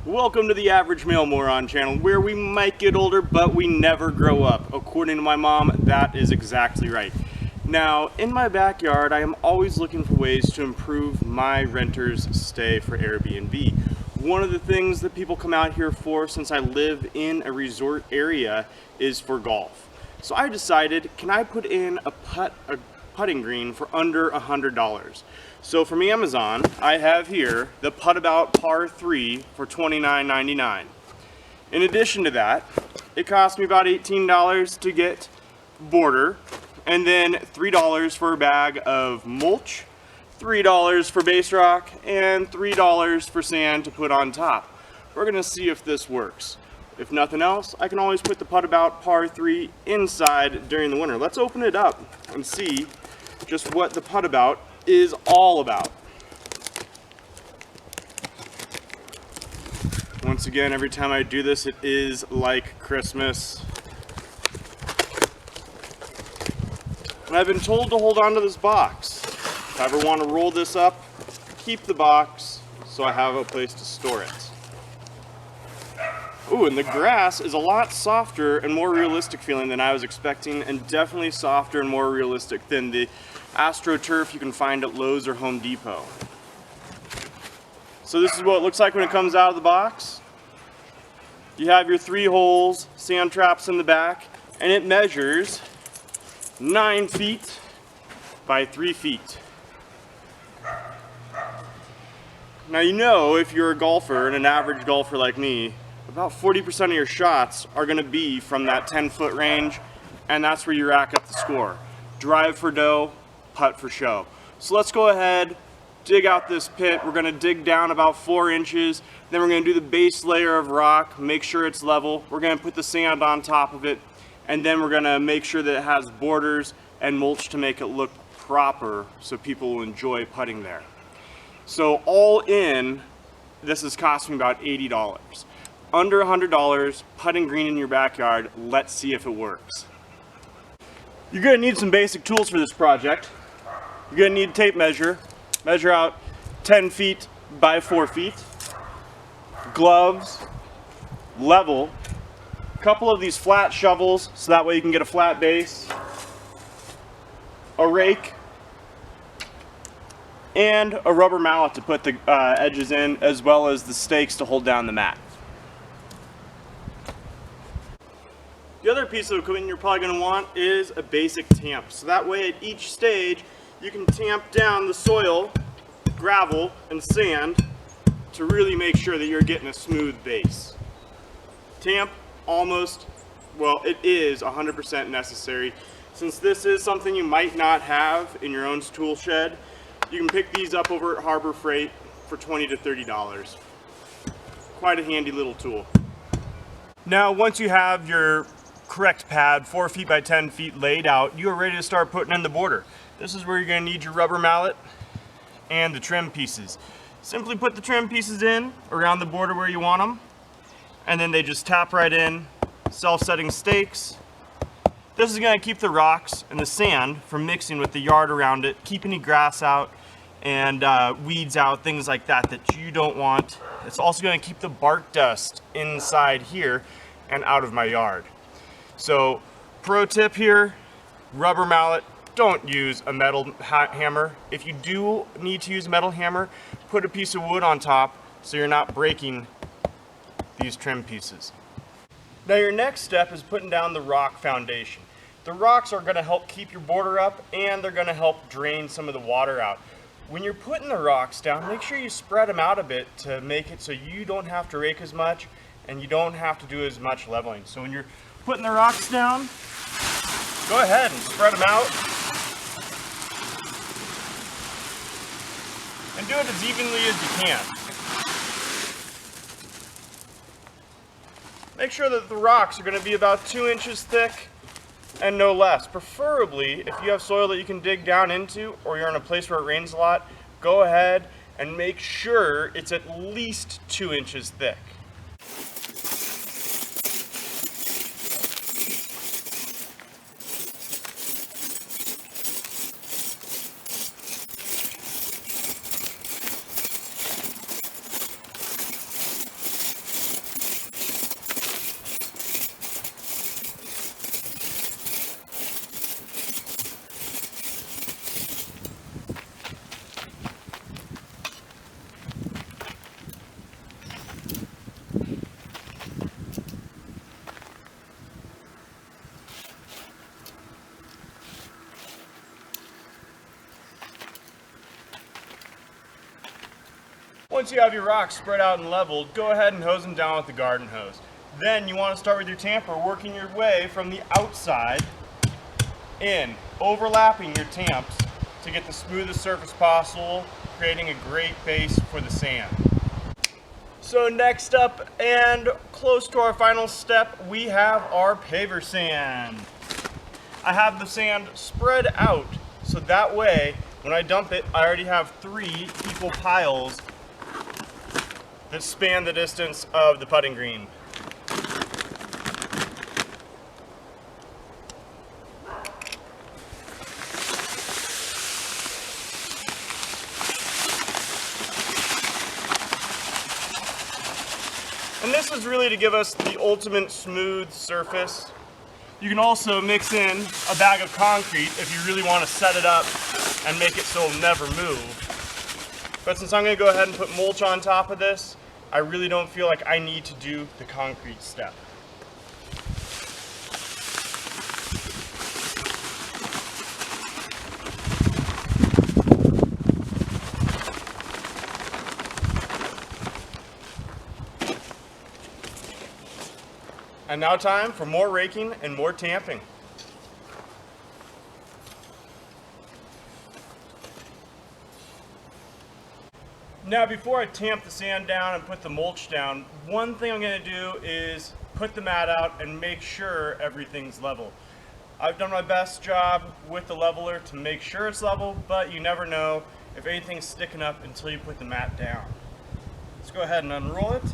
Welcome to the Average Male Moron channel, where we might get older, but we never grow up. According to my mom, that is exactly right. Now, in my backyard, I am always looking for ways to improve my renters' stay for Airbnb. One of the things that people come out here for, since I live in a resort area, is for golf. So I decided, can I put in a putting green for under $100? So from Amazon, I have here the Putt About Par 3 for $29.99. In addition to that, it cost me about $18 to get border, and then $3 for a bag of mulch, $3 for base rock, and $3 for sand to put on top. We're gonna see if this works. If nothing else, I can always put the Putt About Par 3 inside during the winter. Let's open it up and see just what the Putt About is all about. Once again, every time I do this, it is like Christmas. And I've been told to hold on to this box. If I ever want to roll this up, keep the box so I have a place to store it. Ooh, and the grass is a lot softer and more realistic feeling than I was expecting, and definitely softer and more realistic than the AstroTurf you can find at Lowe's or Home Depot. So this is what it looks like when it comes out of the box. You have your 3 holes, sand traps in the back, and it measures 9 feet by 3 feet. Now you know, if you're a golfer and an average golfer like me, about 40% of your shots are going to be from that 10-foot range, and that's where you rack up the score. Drive for dough, putt for show. So let's go ahead, dig out this pit. We're going to dig down about 4 inches, then we're going to do the base layer of rock, make sure it's level. We're going to put the sand on top of it, and then we're going to make sure that it has borders and mulch to make it look proper so people will enjoy putting there. So all in, this has cost me about $80. Under $100, putting green in your backyard. Let's see if it works. You're going to need some basic tools for this project. You're going to need a tape measure. Measure out 10 feet by 4 feet. Gloves. Level. A couple of these flat shovels so that way you can get a flat base. A rake. And a rubber mallet to put the edges in, as well as the stakes to hold down the mat. The other piece of equipment you're probably going to want is a basic tamp. So that way at each stage you can tamp down the soil, gravel, and sand to really make sure that you're getting a smooth base. Tamp it is 100% necessary. Since this is something you might not have in your own tool shed, you can pick these up over at Harbor Freight for $20 to $30. Quite a handy little tool. Now once you have your correct pad, 4 feet by 10 feet laid out, you are ready to start putting in the border. This is where you're going to need your rubber mallet and the trim pieces. Simply put the trim pieces in around the border where you want them, and then they just tap right in. Self-setting stakes. This is going to keep the rocks and the sand from mixing with the yard around it, keep any grass out and weeds out, things like that you don't want. It's also going to keep the bark dust inside here and out of my yard. So, pro tip here, rubber mallet, don't use a metal hammer. If you do need to use a metal hammer, put a piece of wood on top so you're not breaking these trim pieces. Now your next step is putting down the rock foundation. The rocks are going to help keep your border up, and they're going to help drain some of the water out. When you're putting the rocks down, make sure you spread them out a bit to make it so you don't have to rake as much and you don't have to do as much leveling. So when you're putting the rocks down, go ahead and spread them out. And do it as evenly as you can. Make sure that the rocks are going to be about 2 inches thick and no less. Preferably, if you have soil that you can dig down into, or you're in a place where it rains a lot, go ahead and make sure it's at least 2 inches thick. Once you have your rocks spread out and leveled, go ahead and hose them down with the garden hose. Then you want to start with your tamper, working your way from the outside in, overlapping your tamps to get the smoothest surface possible, creating a great base for the sand. So next up and close to our final step, we have our paver sand. I have the sand spread out so that way when I dump it, I already have 3 equal piles that span the distance of the putting green. And this is really to give us the ultimate smooth surface. You can also mix in a bag of concrete if you really want to set it up and make it so it'll never move. But since I'm going to go ahead and put mulch on top of this, I really don't feel like I need to do the concrete step. And now time for more raking and more tamping. Now before I tamp the sand down and put the mulch down, one thing I'm going to do is put the mat out and make sure everything's level. I've done my best job with the leveler to make sure it's level, but you never know if anything's sticking up until you put the mat down. Let's go ahead and unroll it.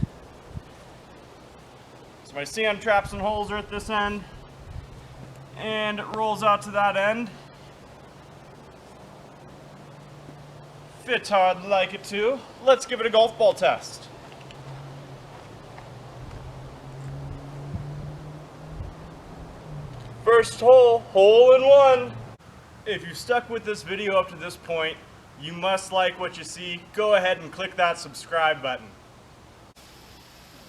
So my sand traps and holes are at this end, and it rolls out to that end. Fits how I'd like it to. Let's give it a golf ball test. First hole, hole in one. If you've stuck with this video up to this point, you must like what you see. Go ahead and click that subscribe button.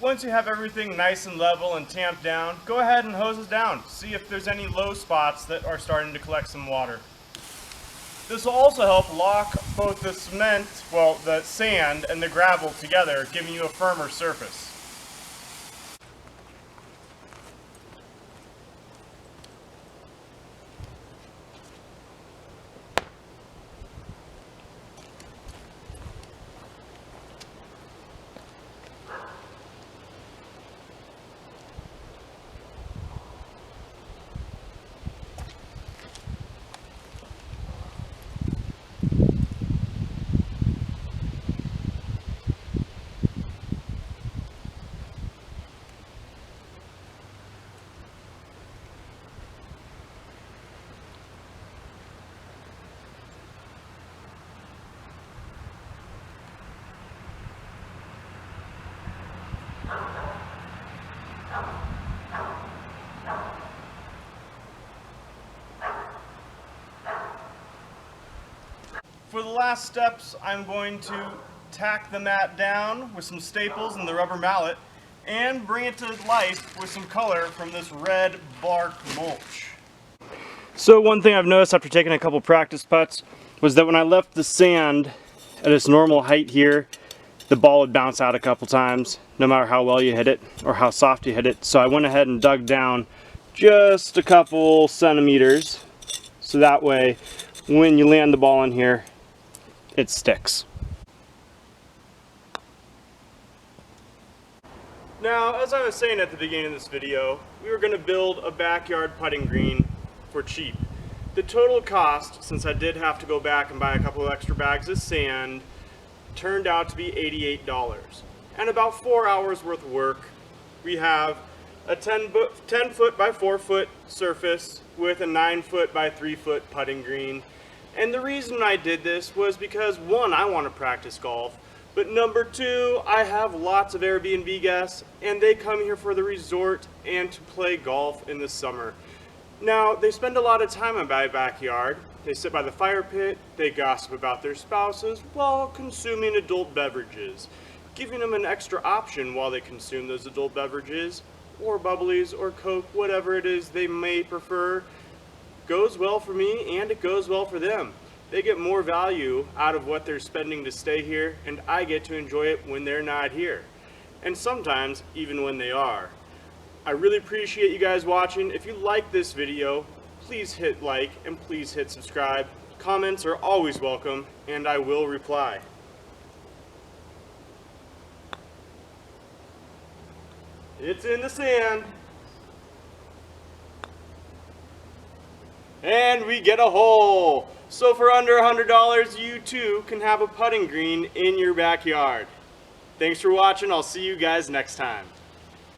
Once you have everything nice and level and tamped down, go ahead and hose it down. See if there's any low spots that are starting to collect some water. This will also help lock both the cement, well, the sand and the gravel together, giving you a firmer surface. For the last steps, I'm going to tack the mat down with some staples and the rubber mallet and bring it to life with some color from this red bark mulch. So one thing I've noticed after taking a couple practice putts was that when I left the sand at its normal height here, the ball would bounce out a couple times, no matter how well you hit it or how soft you hit it. So I went ahead and dug down just a couple centimeters, so that way when you land the ball in here, it sticks. Now, as I was saying at the beginning of this video, we were going to build a backyard putting green for cheap. The total cost, since I did have to go back and buy a couple of extra bags of sand, turned out to be $88. And about 4 hours worth of work. We have a 10 foot by 4 foot surface with a 9 foot by 3 foot putting green. And the reason I did this was because, one, I want to practice golf, but number two, I have lots of Airbnb guests and they come here for the resort and to play golf in the summer. Now, they spend a lot of time in my backyard. They sit by the fire pit, they gossip about their spouses while consuming adult beverages, giving them an extra option while they consume those adult beverages, or bubblies or Coke, whatever it is they may prefer. Goes well for me and it goes well for them. they get more value out of what they're spending to stay here, and I get to enjoy it when they're not here. And sometimes even when they are. I really appreciate you guys watching. If you like this video, please hit like and please hit subscribe. Comments are always welcome, and I will reply. It's in the sand. And we get a hole. So for under $100, you too can have a putting green in your backyard. Thanks for watching. I'll see you guys next time.